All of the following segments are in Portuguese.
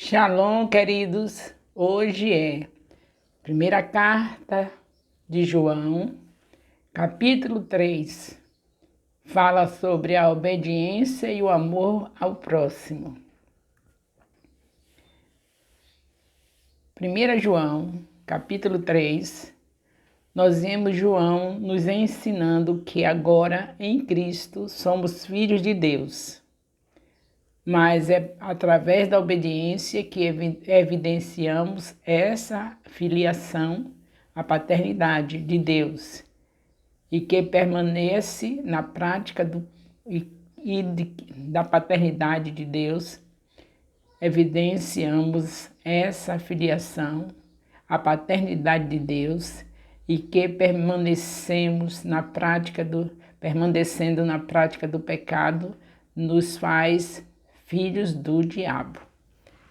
Shalom, queridos. Hoje é primeira carta de João, capítulo 3. Fala sobre a obediência e o amor ao próximo. 1 João, capítulo 3, nós vemos João nos ensinando que agora em Cristo somos filhos de Deus. Mas é através da obediência que evidenciamos essa filiação à paternidade de Deus e que permanece na prática da paternidade de Deus. Evidenciamos essa filiação à paternidade de Deus e que permanecendo na prática do pecado nos faz filhos do diabo,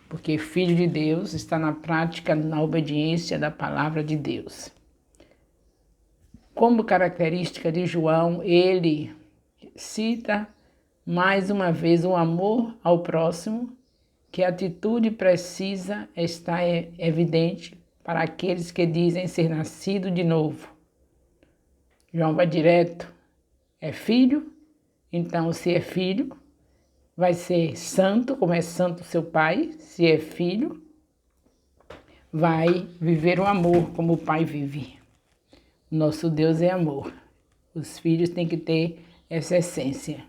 porque filho de Deus está na prática, na obediência da palavra de Deus. Como característica de João, ele cita mais uma vez o amor ao próximo, que a atitude precisa estar evidente para aqueles que dizem ser nascido de novo. João vai direto, é filho, então se é filho, vai ser santo, como é santo seu pai. Se é filho, vai viver o amor como o pai vive. Nosso Deus é amor. Os filhos têm que ter essa essência.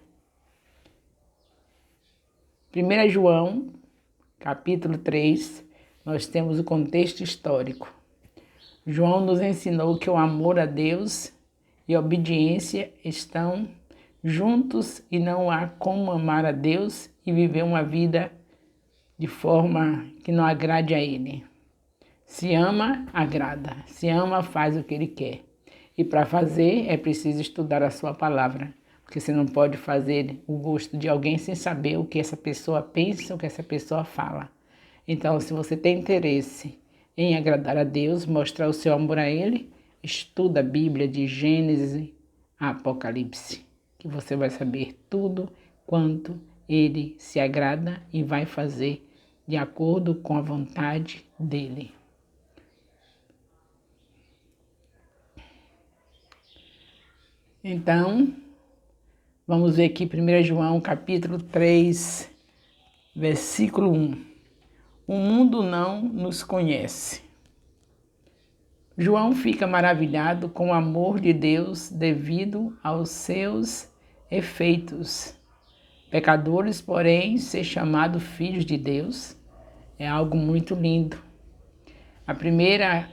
1 João, capítulo 3, nós temos o contexto histórico. João nos ensinou que o amor a Deus e a obediência estão juntos e não há como amar a Deus e viver uma vida de forma que não agrade a Ele. Se ama, agrada. Se ama, faz o que Ele quer. E para fazer é preciso estudar a sua palavra, porque você não pode fazer o gosto de alguém sem saber o que essa pessoa pensa, o que essa pessoa fala. Então, se você tem interesse em agradar a Deus, mostrar o seu amor a Ele, estuda a Bíblia de Gênesis a Apocalipse, que você vai saber tudo quanto Ele se agrada e vai fazer de acordo com a vontade dEle. Então, vamos ver aqui 1 João capítulo 3, versículo 1. O mundo não nos conhece. João fica maravilhado com o amor de Deus devido aos seus efeitos. Pecadores, porém, ser chamados filhos de Deus é algo muito lindo. A primeira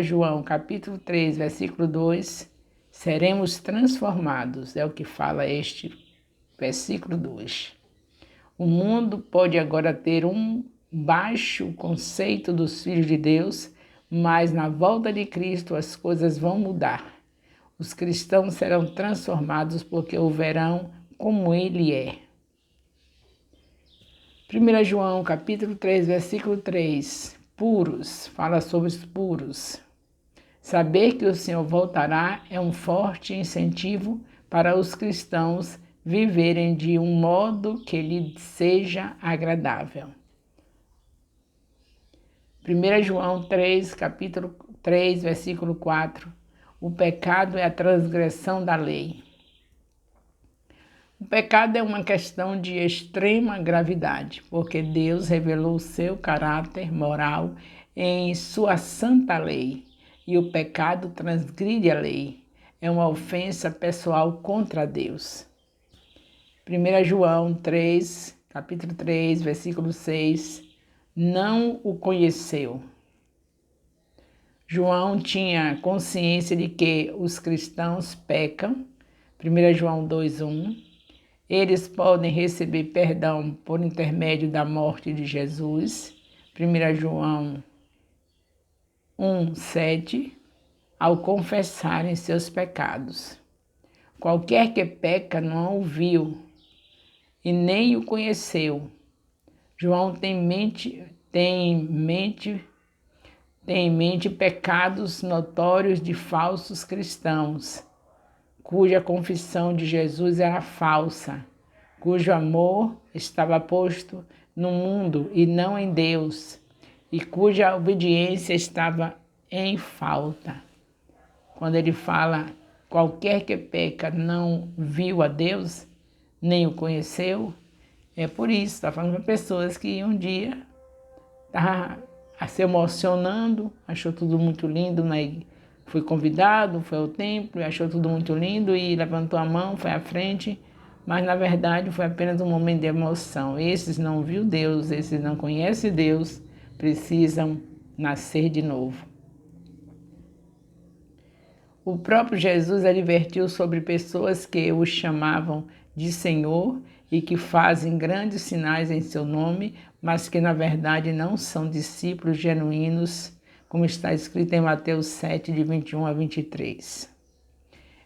João, capítulo 3, versículo 2, seremos transformados, é o que fala este versículo 2. O mundo pode agora ter um baixo conceito dos filhos de Deus, mas na volta de Cristo as coisas vão mudar. Os cristãos serão transformados porque o verão como Ele é. 1 João, capítulo 3, versículo 3. Puros, fala sobre os puros. Saber que o Senhor voltará é um forte incentivo para os cristãos viverem de um modo que lhe seja agradável. 1 João 3, capítulo 3, versículo 4. O pecado é a transgressão da lei. O pecado é uma questão de extrema gravidade, porque Deus revelou o seu caráter moral em sua santa lei, e o pecado transgride a lei. É uma ofensa pessoal contra Deus. 1 João 3, capítulo 3, versículo 6, não o conheceu. João tinha consciência de que os cristãos pecam. 1 João 2:1. Eles podem receber perdão por intermédio da morte de Jesus. 1 João 1:7. Ao confessarem seus pecados. Qualquer que peca não o viu e nem o conheceu. João tem em mente pecados notórios de falsos cristãos, cuja confissão de Jesus era falsa, cujo amor estava posto no mundo e não em Deus, e cuja obediência estava em falta. Quando ele fala, qualquer que peca não viu a Deus, nem o conheceu, é por isso, está falando para pessoas que um dia estavam se emocionando, achou tudo muito lindo, foi convidado, foi ao templo, achou tudo muito lindo e levantou a mão, foi à frente, mas na verdade foi apenas um momento de emoção. Esses não viu Deus, esses não conhecem Deus, precisam nascer de novo. O próprio Jesus advertiu sobre pessoas que o chamavam de Senhor e que fazem grandes sinais em seu nome, mas que na verdade não são discípulos genuínos, como está escrito em Mateus 7, de 21 a 23.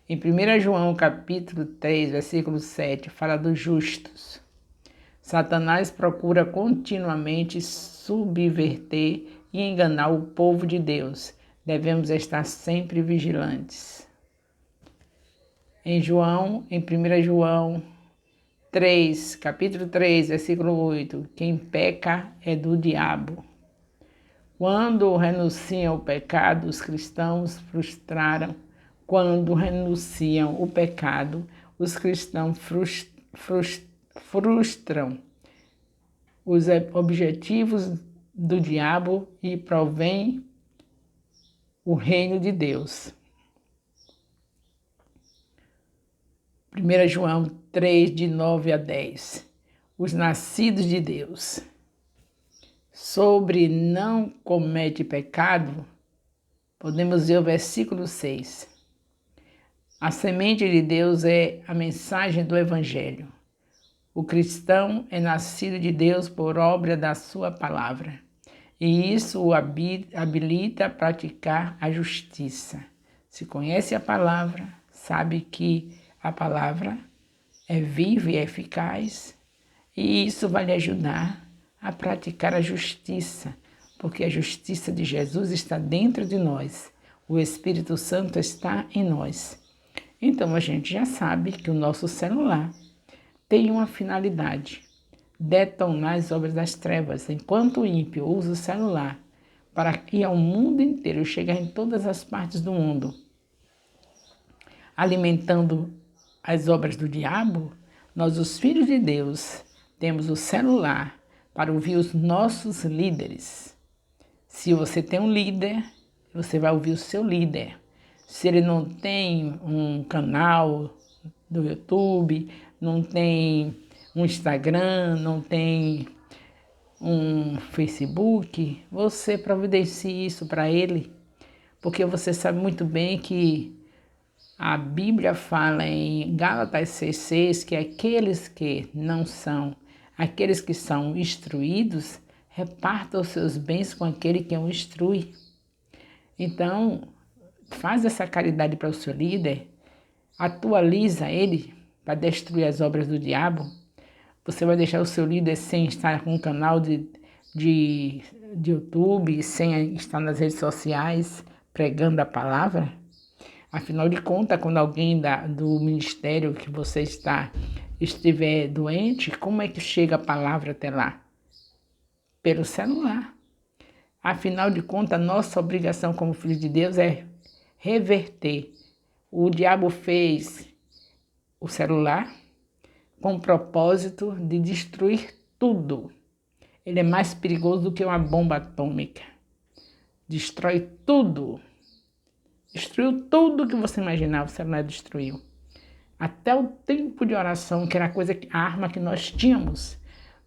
Em 1 João capítulo 3, versículo 7, fala dos justos. Satanás procura continuamente subverter e enganar o povo de Deus. Devemos estar sempre vigilantes. Em 1 João 3, capítulo 3, versículo 8, quem peca é do diabo. Quando renunciam ao pecado, os cristãos frustraram. Quando renunciam ao pecado, os cristãos frustram os objetivos do diabo e provém o reino de Deus. 1 João 3, de 9 a 10. Os nascidos de Deus. Sobre não comete pecado, podemos ver o versículo 6. A semente de Deus é a mensagem do Evangelho. O cristão é nascido de Deus por obra da sua palavra, e isso o habilita a praticar a justiça. Se conhece a palavra, sabe que a palavra é viva e eficaz, e isso vai lhe ajudar a praticar a justiça, porque a justiça de Jesus está dentro de nós, o Espírito Santo está em nós. Então a gente já sabe que o nosso celular tem uma finalidade: detonar as obras das trevas, enquanto o ímpio usa o celular para ir ao mundo inteiro, chegar em todas as partes do mundo, alimentando as obras do diabo. Nós, os filhos de Deus, temos o celular para ouvir os nossos líderes. Se você tem um líder, você vai ouvir o seu líder. Se ele não tem um canal do YouTube, não tem um Instagram, não tem um Facebook, você providencie isso para ele, porque você sabe muito bem que a Bíblia fala em Gálatas 6,6 que aqueles que são instruídos, repartam os seus bens com aquele que o instrui. Então, faz essa caridade para o seu líder, atualiza ele para destruir as obras do diabo. Você vai deixar o seu líder sem estar com um canal de YouTube, sem estar nas redes sociais pregando a palavra? Afinal de contas, quando alguém do ministério que você estiver doente, como é que chega a palavra até lá? Pelo celular. Afinal de contas, nossa obrigação como filho de Deus é reverter. O diabo fez o celular com o propósito de destruir tudo. Ele é mais perigoso do que uma bomba atômica. Destrói tudo. Destruiu tudo que você imaginava, o celular destruiu. Até o tempo de oração, que era a arma que nós tínhamos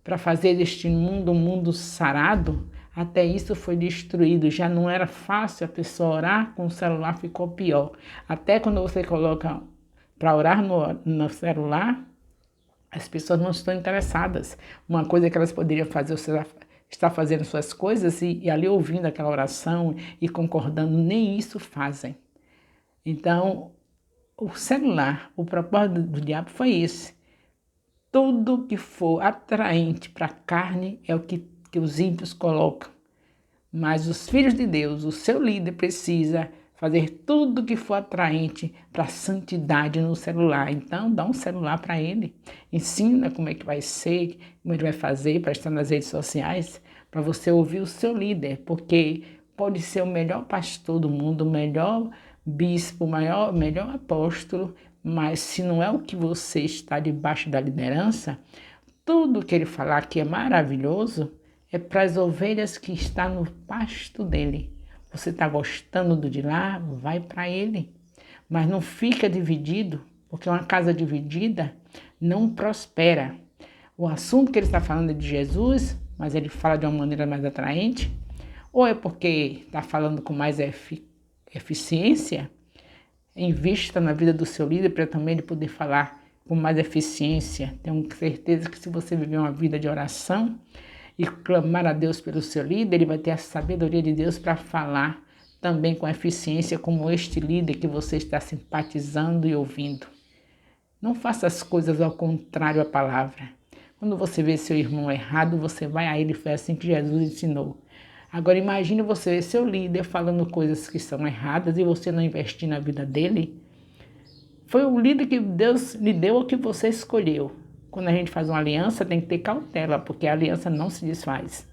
para fazer deste mundo um mundo sarado, até isso foi destruído. Já não era fácil a pessoa orar com o celular, ficou pior. Até quando você coloca para orar no celular, as pessoas não estão interessadas. Uma coisa que elas poderiam fazer, você está fazendo suas coisas e ali ouvindo aquela oração e concordando, nem isso fazem. Então, o celular, o propósito do diabo foi esse. Tudo que for atraente para a carne é o que os ímpios colocam. Mas os filhos de Deus, o seu líder precisa fazer tudo que for atraente para a santidade no celular. Então, dá um celular para ele, ensina como é que vai ser, como ele vai fazer para estar nas redes sociais, para você ouvir o seu líder, porque pode ser o melhor pastor do mundo, o melhor bispo, o melhor apóstolo, mas se não é o que você está debaixo da liderança, tudo que ele falar que é maravilhoso é para as ovelhas que estão no pasto dele. Você está gostando do de lá? Vai para ele. Mas não fica dividido, porque uma casa dividida não prospera. O assunto que ele está falando é de Jesus, mas ele fala de uma maneira mais atraente, ou é porque está falando com mais eficiência, invista na vida do seu líder para também ele poder falar com mais eficiência. Tenho certeza que se você viver uma vida de oração e clamar a Deus pelo seu líder, ele vai ter a sabedoria de Deus para falar também com eficiência como este líder que você está simpatizando e ouvindo. Não faça as coisas ao contrário à palavra. Quando você vê seu irmão errado, você vai a ele, foi assim que Jesus ensinou. Agora imagine você ver seu líder falando coisas que são erradas e você não investir na vida dele. Foi o líder que Deus lhe deu o que você escolheu. Quando a gente faz uma aliança, tem que ter cautela, porque a aliança não se desfaz.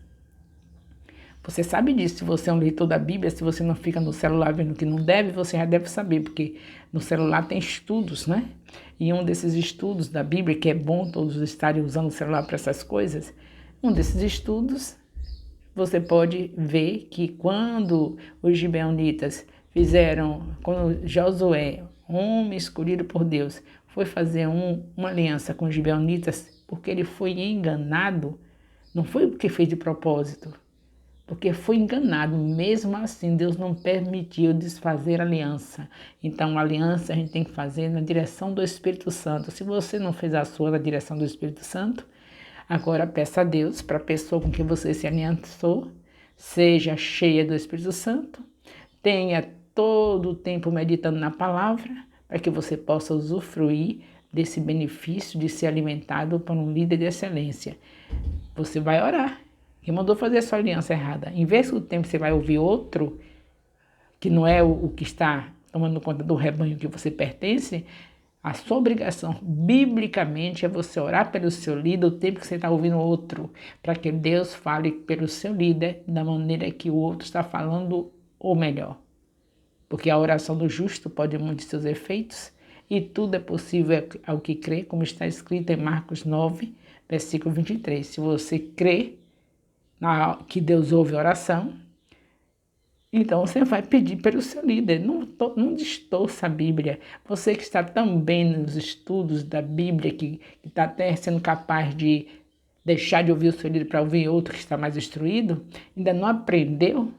Você sabe disso, se você é um leitor da Bíblia, se você não fica no celular vendo o que não deve, você já deve saber, porque no celular tem estudos, né? E um desses estudos da Bíblia, que é bom todos estarem usando o celular para essas coisas, um desses estudos, você pode ver que quando os gibeonitas quando Josué, homem escolhido por Deus, foi fazer uma aliança com os gibeonitas, porque ele foi enganado, não foi porque fez de propósito, porque foi enganado. Mesmo assim, Deus não permitiu desfazer a aliança. Então, a aliança a gente tem que fazer na direção do Espírito Santo. Se você não fez a sua na direção do Espírito Santo, agora peça a Deus para a pessoa com quem você se aliançou, seja cheia do Espírito Santo, tenha todo o tempo meditando na palavra, para que você possa usufruir desse benefício de ser alimentado por um líder de excelência. Você vai orar. Quem mandou fazer a sua aliança errada? Em vez do tempo você vai ouvir outro, que não é o que está tomando conta do rebanho que você pertence, a sua obrigação, biblicamente, é você orar pelo seu líder o tempo que você está ouvindo outro, para que Deus fale pelo seu líder da maneira que o outro está falando, ou melhor. Porque a oração do justo pode muitos seus efeitos, e tudo é possível ao que crê, como está escrito em Marcos 9, versículo 23. Se você crê que Deus ouve a oração, então você vai pedir pelo seu líder. Não distorça a Bíblia. Você que está tão bem nos estudos da Bíblia, que está até sendo capaz de deixar de ouvir o seu líder para ouvir outro que está mais instruído, ainda não aprendeu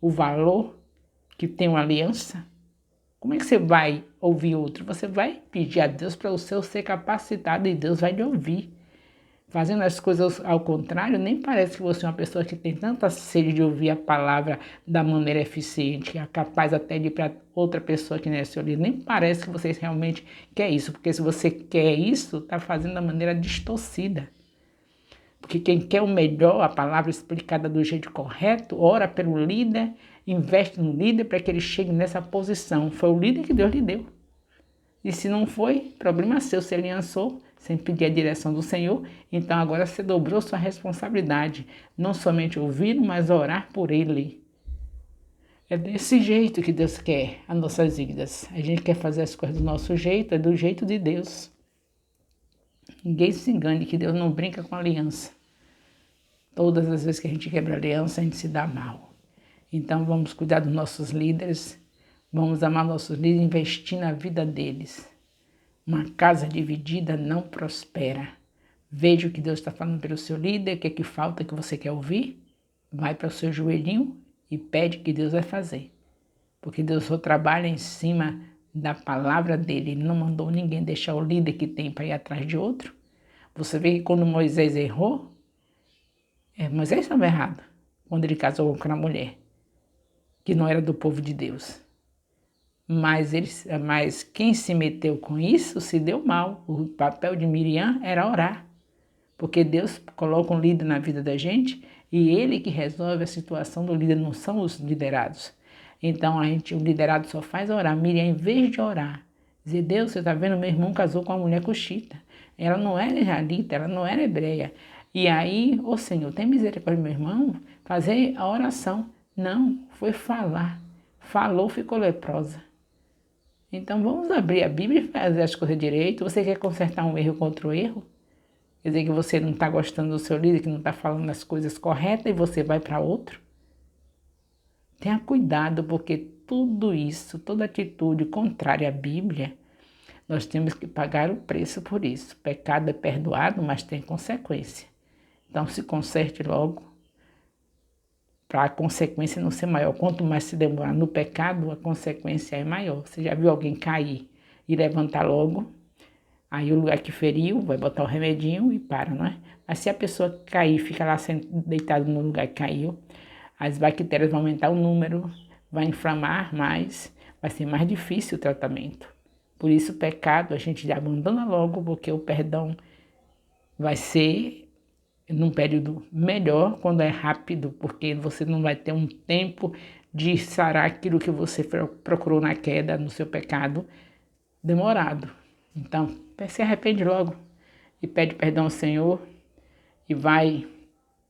o valor que tem uma aliança? Como é que você vai ouvir outro? Você vai pedir a Deus para o seu ser capacitado e Deus vai lhe ouvir. Fazendo as coisas ao contrário, nem parece que você é uma pessoa que tem tanta sede de ouvir a palavra da maneira eficiente, que é capaz até de ir para outra pessoa que não é seu líder. Nem parece que você realmente quer isso, porque se você quer isso, está fazendo da maneira distorcida. Porque quem quer o melhor, a palavra explicada do jeito correto, ora pelo líder, investe no líder para que ele chegue nessa posição. Foi o líder que Deus lhe deu. E se não foi, problema seu, se aliançou sem pedir a direção do Senhor, então agora você dobrou sua responsabilidade, não somente ouvir, mas orar por Ele. É desse jeito que Deus quer as nossas vidas. A gente quer fazer as coisas do nosso jeito, é do jeito de Deus. Ninguém se engane que Deus não brinca com aliança. Todas as vezes que a gente quebra aliança, a gente se dá mal. Então vamos cuidar dos nossos líderes, vamos amar nossos líderes e investir na vida deles. Uma casa dividida não prospera. Veja o que Deus está falando pelo seu líder, o que é que falta que você quer ouvir. Vai para o seu joelhinho e pede que Deus vai fazer. Porque Deus só trabalha em cima da palavra dele. Ele não mandou ninguém deixar o líder que tem para ir atrás de outro. Você vê que quando Moisés errou, Moisés estava errado quando ele casou com a mulher, que não era do povo de Deus. Mas quem se meteu com isso se deu mal. O papel de Miriam era orar. Porque Deus coloca um líder na vida da gente e ele que resolve a situação do líder, não são os liderados. Então o liderado só faz orar. Miriam, em vez de orar, dizer, Deus, você está vendo, meu irmão casou com uma mulher cuxita. Ela não era israelita, ela não era hebreia. E aí, ô Senhor, tem misericórdia do meu irmão? Fazer a oração. Não, foi falar. Falou, ficou leprosa. Então vamos abrir a Bíblia e fazer as coisas direito. Você quer consertar um erro contra o erro? Quer dizer que você não está gostando do seu líder, que não está falando as coisas corretas e você vai para outro? Tenha cuidado, porque tudo isso, toda atitude contrária à Bíblia, nós temos que pagar o preço por isso. Pecado é perdoado, mas tem consequência. Então se conserte logo, para a consequência não ser maior. Quanto mais se demorar no pecado, a consequência é maior. Você já viu alguém cair e levantar logo? Aí o lugar que feriu, vai botar o remedinho e para, não é? Mas se a pessoa cair, fica lá deitado no lugar que caiu, as bactérias vão aumentar o número, vai inflamar mais, vai ser mais difícil o tratamento. Por isso o pecado a gente já abandona logo, porque o perdão vai ser num período melhor, quando é rápido, porque você não vai ter um tempo de sarar aquilo que você procurou na queda, no seu pecado, demorado. Então, se arrepende logo e pede perdão ao Senhor e vai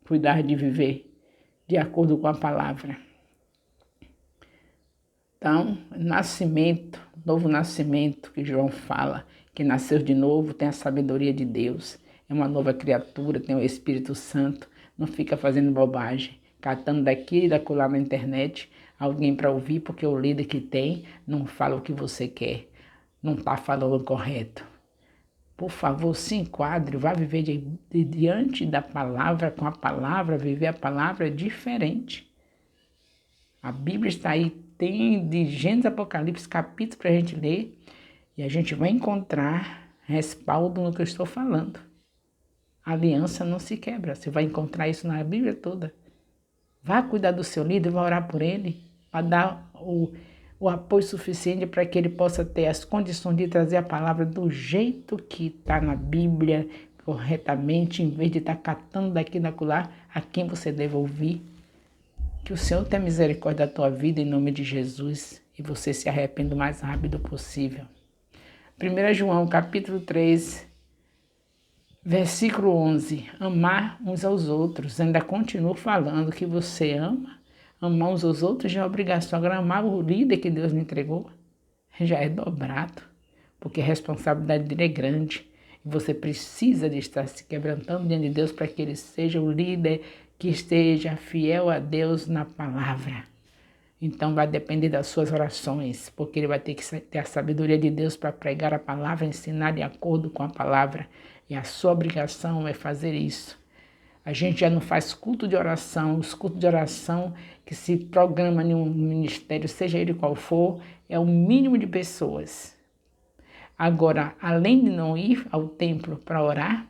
cuidar de viver de acordo com a palavra. Então, nascimento, novo nascimento que João fala, que nasceu de novo, tem a sabedoria de Deus, é uma nova criatura, tem o Espírito Santo, não fica fazendo bobagem, catando daqui e daquela na internet, alguém para ouvir, porque o líder que tem não fala o que você quer, não está falando correto. Por favor, se enquadre, vá viver diante da palavra, com a palavra, viver a palavra diferente. A Bíblia está aí, tem de Gênesis Apocalipse, capítulos para a gente ler, e a gente vai encontrar respaldo no que eu estou falando. A aliança não se quebra, você vai encontrar isso na Bíblia toda. Vá cuidar do seu líder, vá orar por ele, para dar o apoio suficiente para que ele possa ter as condições de trazer a palavra do jeito que está na Bíblia, corretamente, em vez de estar catando daqui e daquela a quem você deve ouvir. Que o Senhor tenha misericórdia da tua vida em nome de Jesus e você se arrependa o mais rápido possível. 1 João, capítulo 3, versículo 11. Amar uns aos outros. Ainda continuo falando que você ama. Amar uns aos outros já é obrigação. Agora, amar o líder que Deus me entregou já é dobrado, porque a responsabilidade dele é grande. E você precisa de estar se quebrantando diante de Deus para que ele seja o líder que esteja fiel a Deus na palavra. Então vai depender das suas orações, porque ele vai ter que ter a sabedoria de Deus para pregar a palavra, ensinar de acordo com a palavra. E a sua obrigação é fazer isso. A gente já não faz culto de oração, os cultos de oração que se programa em um ministério, seja ele qual for, é o mínimo de pessoas. Agora, além de não ir ao templo para orar,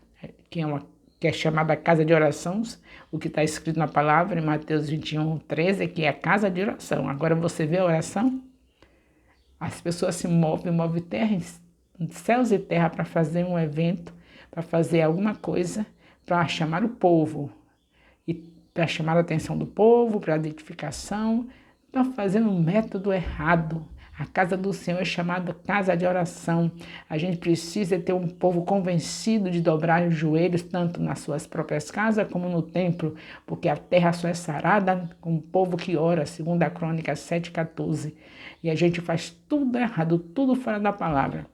que é chamada casa de orações, o que está escrito na palavra em Mateus 21, 13, que é a casa de oração. Agora você vê a oração? As pessoas se movem terra, céus e terra para fazer um evento, para fazer alguma coisa, para chamar o povo, e para chamar a atenção do povo, para a identificação. Estão fazendo um método errado. A casa do Senhor é chamada casa de oração. A gente precisa ter um povo convencido de dobrar os joelhos, tanto nas suas próprias casas como no templo, porque a terra só é sarada com o povo que ora, segundo a Crônica 7,14. E a gente faz tudo errado, tudo fora da palavra.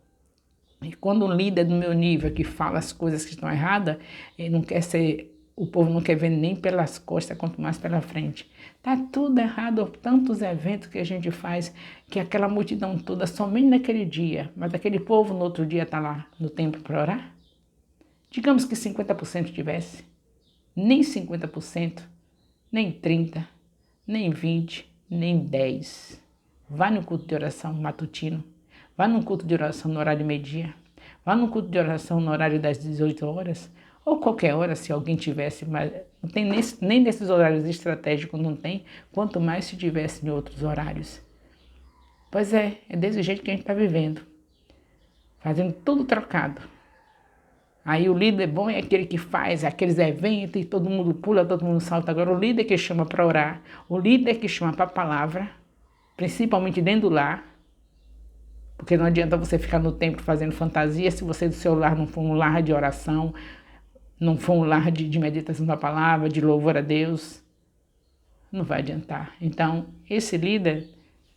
E quando um líder do meu nível que fala as coisas que estão erradas, ele não quer ser, o povo não quer ver nem pelas costas, quanto mais pela frente. Está tudo errado, tantos eventos que a gente faz, que aquela multidão toda, somente naquele dia, mas aquele povo no outro dia está lá no templo para orar? Digamos que 50% tivesse, nem 50%, nem 30%, nem 20%, nem 10%. Vá no culto de oração matutino, vá no culto de oração no horário de meio-dia, vá no culto de oração no horário das 18 horas, ou qualquer hora, se alguém tivesse, mas não tem nem nesses horários estratégicos, não tem, quanto mais se tivesse em outros horários. Pois é desse jeito que a gente está vivendo, fazendo tudo trocado. Aí o líder bom é aquele que faz aqueles eventos e todo mundo pula, todo mundo salta. Agora o líder que chama para orar, o líder que chama para a palavra, principalmente dentro do lar, porque não adianta você ficar no templo fazendo fantasia se você do seu lar não for um lar de oração, não for um lar de meditação da palavra, de louvor a Deus, não vai adiantar. Então, esse líder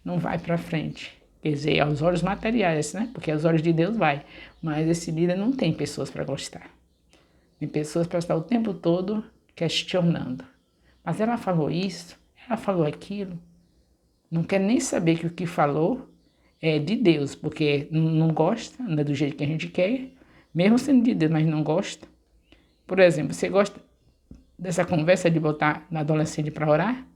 não vai para frente. Quer dizer, aos olhos materiais, né? Porque aos olhos de Deus vai. Mas esse líder não tem pessoas para gostar. Tem pessoas para estar o tempo todo questionando. Mas ela falou isso, ela falou aquilo. Não quer nem saber que o que falou é de Deus, porque não gosta, não é do jeito que a gente quer, mesmo sendo de Deus, mas não gosta. Por exemplo, você gosta dessa conversa de botar na adolescente para orar?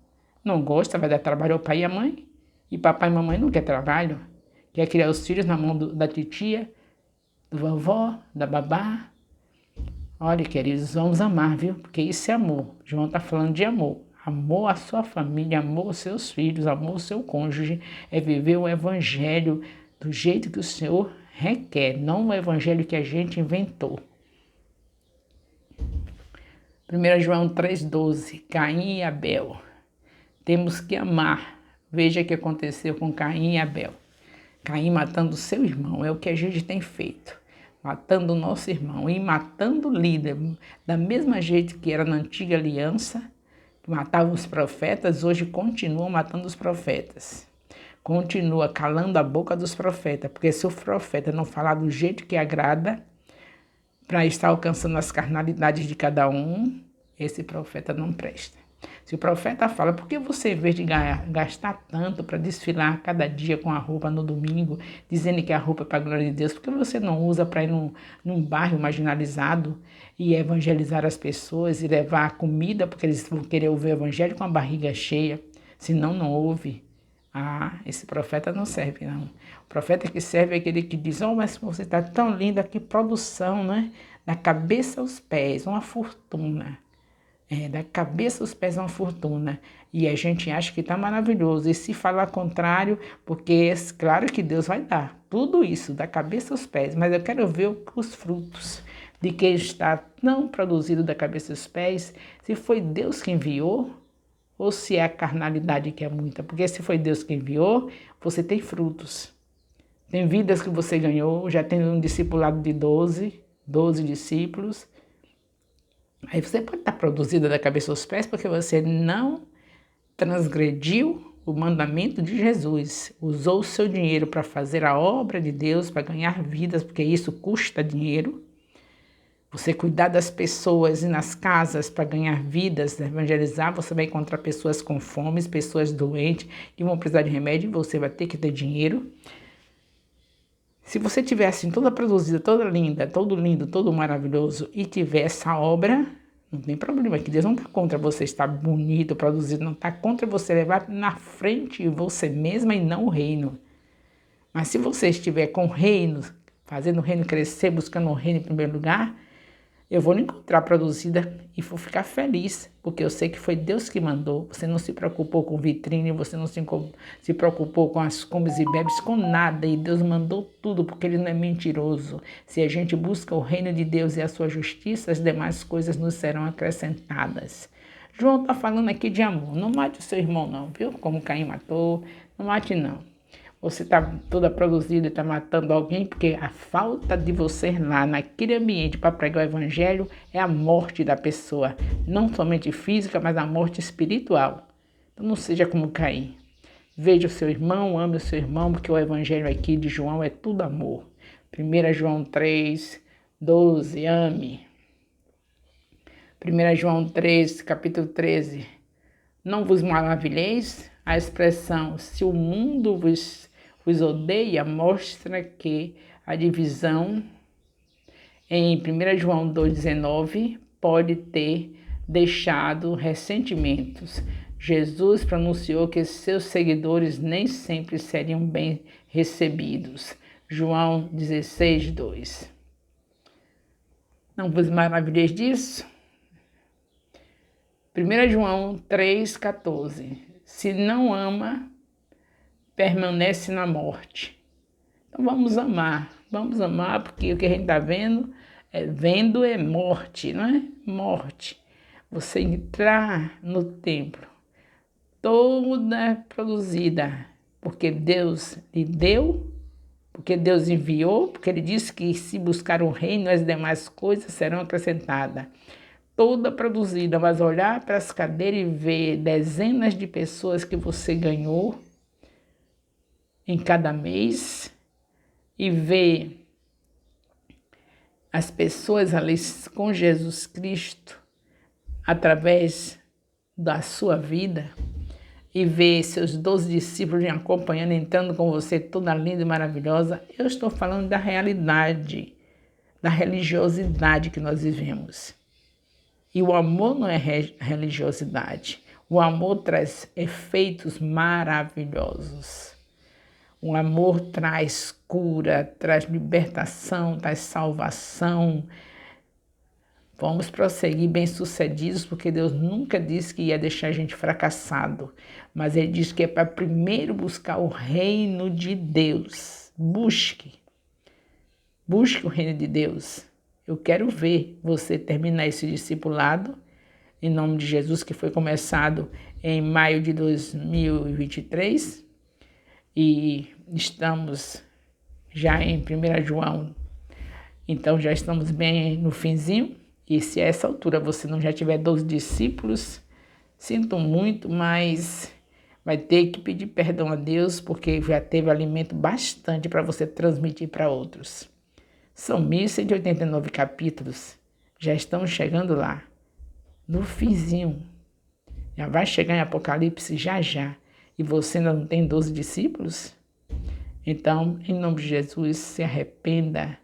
Não gosta, vai dar trabalho ao pai e à mãe. E papai e mamãe não quer trabalho, quer criar os filhos na mão da titia, do vovó, da babá. Olha, queridos, vamos amar, viu? Porque isso é amor. João está falando de amor. Amor à sua família, amor aos seus filhos, amor ao seu cônjuge, é viver o evangelho do jeito que o Senhor requer, não o evangelho que a gente inventou. 1 João 3,12, Caim e Abel. Temos que amar. Veja o que aconteceu com Caim e Abel. Caim matando seu irmão, é o que a gente tem feito. Matando o nosso irmão e matando o líder, da mesma jeito que era na antiga aliança, que matavam os profetas, hoje continuam matando os profetas. Continua calando a boca dos profetas, porque se o profeta não falar do jeito que agrada, para estar alcançando as carnalidades de cada um, esse profeta não presta. Se o profeta fala, por que você, em vez de gastar tanto para desfilar cada dia com a roupa no domingo, dizendo que a roupa é para a glória de Deus, por que você não usa para ir num bairro marginalizado e evangelizar as pessoas e levar comida, porque eles vão querer ouvir o evangelho com a barriga cheia, senão não ouve? Ah, esse profeta não serve, não. O profeta que serve é aquele que diz, mas você está tão linda, que produção, né? Da cabeça aos pés, uma fortuna. Da cabeça aos pés uma fortuna. E a gente acha que está maravilhoso. E se falar contrário, porque claro que Deus vai dar tudo isso, da cabeça aos pés. Mas eu quero ver os frutos de quem está tão produzido da cabeça aos pés. Se foi Deus que enviou ou se é a carnalidade que é muita. Porque se foi Deus que enviou, você tem frutos. Tem vidas que você ganhou. Já tem um discipulado de 12 discípulos. Aí você pode estar produzida da cabeça aos pés porque você não transgrediu o mandamento de Jesus. Usou o seu dinheiro para fazer a obra de Deus, para ganhar vidas, porque isso custa dinheiro. Você cuidar das pessoas e nas casas para ganhar vidas, evangelizar, você vai encontrar pessoas com fome, pessoas doentes, que vão precisar de remédio e você vai ter que ter dinheiro. Se você tiver assim, toda produzida, toda linda, todo lindo, todo maravilhoso e tiver essa obra, não tem problema, que Deus não está contra você estar bonito, produzido, não está contra você levar na frente você mesma e não o reino. Mas se você estiver com o reino, fazendo o reino crescer, buscando o reino em primeiro lugar, eu vou lhe encontrar produzida e vou ficar feliz, porque eu sei que foi Deus que mandou. Você não se preocupou com vitrine, você não se preocupou com as comes e bebes, com nada. E Deus mandou tudo, porque Ele não é mentiroso. Se a gente busca o reino de Deus e a sua justiça, as demais coisas nos serão acrescentadas. João está falando aqui de amor. Não mate o seu irmão não, viu? Como Caim matou. Não mate não. Você está toda produzida e está matando alguém porque a falta de você lá naquele ambiente para pregar o evangelho é a morte da pessoa. Não somente física, mas a morte espiritual. Então não seja como Caim. Veja o seu irmão, ame o seu irmão, porque o evangelho aqui de João é tudo amor. 1 João 3,12, ame. 1 João 3, capítulo 13. Não vos maravilheis, a expressão se o mundo vos odeia mostra que a divisão em 1 João 2,19 pode ter deixado ressentimentos. Jesus pronunciou que seus seguidores nem sempre seriam bem recebidos. João 16,2. Não vos maravilheis disso? 1 João 3,14. Se não ama, permanece na morte. Então vamos amar, porque o que a gente está vendo é morte, não é? Morte. Você entrar no templo, toda produzida, porque Deus lhe deu, porque Deus enviou, porque ele disse que se buscar o reino, as demais coisas serão acrescentadas. Toda produzida, mas olhar para as cadeiras e ver dezenas de pessoas que você ganhou em cada mês e ver as pessoas ali com Jesus Cristo através da sua vida e ver seus 12 discípulos lhe acompanhando, entrando com você toda linda e maravilhosa. Eu estou falando da realidade, da religiosidade que nós vivemos. E o amor não é religiosidade. O amor traz efeitos maravilhosos. O amor traz cura, traz libertação, traz salvação. Vamos prosseguir bem-sucedidos, porque Deus nunca disse que ia deixar a gente fracassado. Mas Ele disse que é para primeiro buscar o reino de Deus. Busque o reino de Deus. Eu quero ver você terminar esse discipulado, em nome de Jesus, que foi começado em maio de 2023. E estamos já em 1 João, então já estamos bem no finzinho. E se a essa altura você não já tiver 12 discípulos, sinto muito, mas vai ter que pedir perdão a Deus, porque já teve alimento bastante para você transmitir para outros. São 1.189 capítulos, já estamos chegando lá, no finzinho. Já vai chegar em Apocalipse já. E você ainda não tem 12 discípulos? Então, em nome de Jesus, se arrependa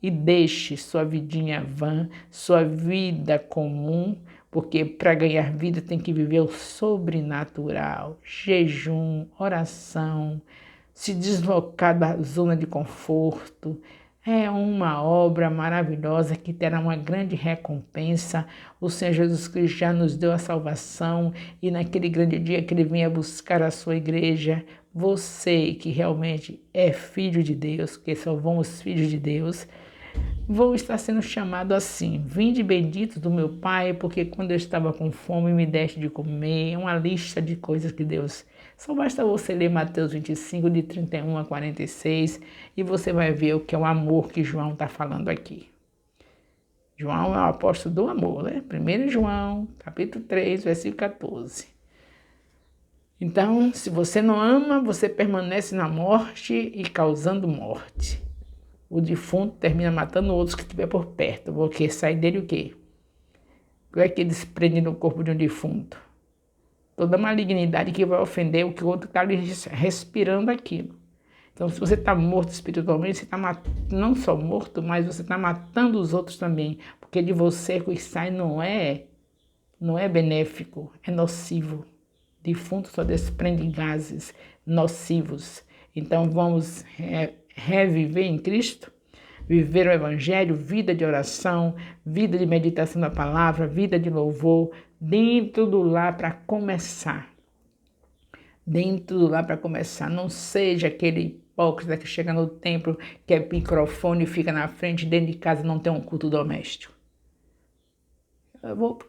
e deixe sua vidinha vã, sua vida comum, porque para ganhar vida tem que viver o sobrenatural, jejum, oração, se deslocar da zona de conforto. É uma obra maravilhosa que terá uma grande recompensa. O Senhor Jesus Cristo já nos deu a salvação e naquele grande dia que Ele venha buscar a sua igreja, você que realmente é filho de Deus, que só vamos filhos de Deus, vou estar sendo chamado assim: vinde benditos do meu Pai, porque quando eu estava com fome me deste de comer. É uma lista de coisas que Deus... Só basta você ler Mateus 25, de 31 a 46, e você vai ver o que é o amor que João está falando aqui. João é o apóstolo do amor, né? 1 João, capítulo 3, versículo 14. Então, se você não ama, você permanece na morte e causando morte. O defunto termina matando outros que estiver por perto, porque sai dele o quê? O que é que desprende no corpo de um defunto? Toda malignidade que vai ofender o que o outro está ali respirando aquilo. Então, se você está morto espiritualmente, você está não só morto, mas você está matando os outros também, porque de você o que sai não é benéfico, é nocivo. Defunto só desprende gases nocivos. Então, vamos reviver em Cristo, viver o Evangelho, vida de oração, vida de meditação da palavra, vida de louvor, dentro do lar para começar. Dentro do lar para começar. Não seja aquele hipócrita que chega no templo, que é microfone e fica na frente, dentro de casa não tem um culto doméstico.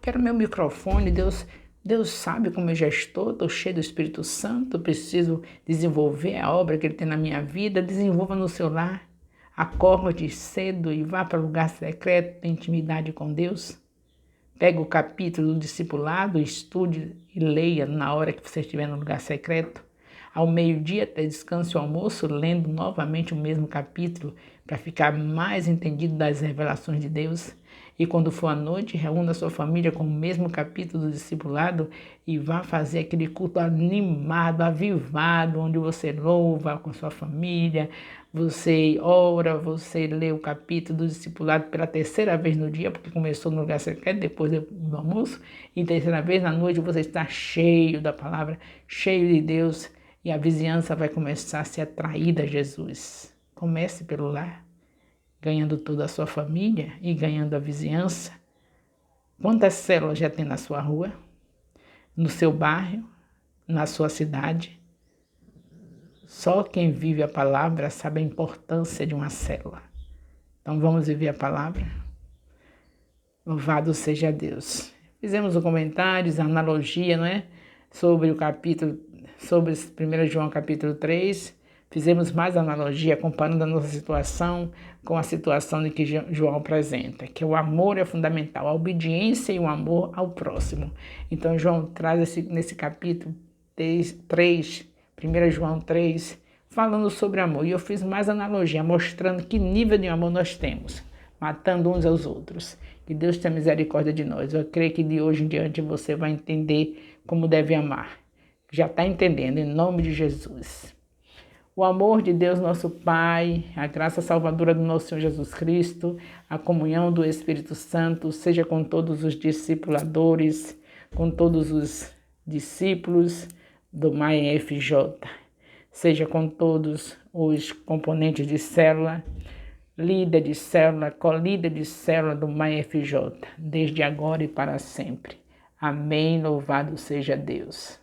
Quero meu microfone, Deus sabe como eu já estou cheio do Espírito Santo, preciso desenvolver a obra que Ele tem na minha vida. Desenvolva no seu lar. Acorde cedo e vá para o lugar secreto, tem intimidade com Deus. Pega o capítulo do discipulado, estude e leia na hora que você estiver no lugar secreto. Ao meio-dia, até descanse o almoço, lendo novamente o mesmo capítulo, para ficar mais entendido das revelações de Deus. E quando for à noite, reúna a sua família com o mesmo capítulo do discipulado e vá fazer aquele culto animado, avivado, onde você louva com a sua família, você ora, você lê o capítulo do discipulado pela terceira vez no dia, porque começou no lugar secreto, depois do almoço, e terceira vez na noite você está cheio da palavra, cheio de Deus, e a vizinhança vai começar a ser atraída a Jesus. Comece pelo lar, ganhando toda a sua família e ganhando a vizinhança. Quantas células já tem na sua rua, no seu bairro, na sua cidade? Só quem vive a palavra sabe a importância de uma célula. Então vamos viver a palavra? Louvado seja Deus. Fizemos comentários, analogia, não é? Sobre o capítulo sobre 1 João capítulo 3, fizemos mais analogia comparando a nossa situação com a situação de que João apresenta, que o amor é fundamental, a obediência e o amor ao próximo. Então João traz nesse capítulo 3, 1 João 3, falando sobre amor. E eu fiz mais analogia, mostrando que nível de amor nós temos, matando uns aos outros. Que Deus tenha misericórdia de nós. Eu creio que de hoje em diante você vai entender como deve amar. Já está entendendo, em nome de Jesus. O amor de Deus, nosso Pai, a graça salvadora do nosso Senhor Jesus Cristo, a comunhão do Espírito Santo, seja com todos os discipuladores, com todos os discípulos do MyFJ, seja com todos os componentes de célula, líder de célula, colíder de célula do MyFJ, desde agora e para sempre. Amém, louvado seja Deus.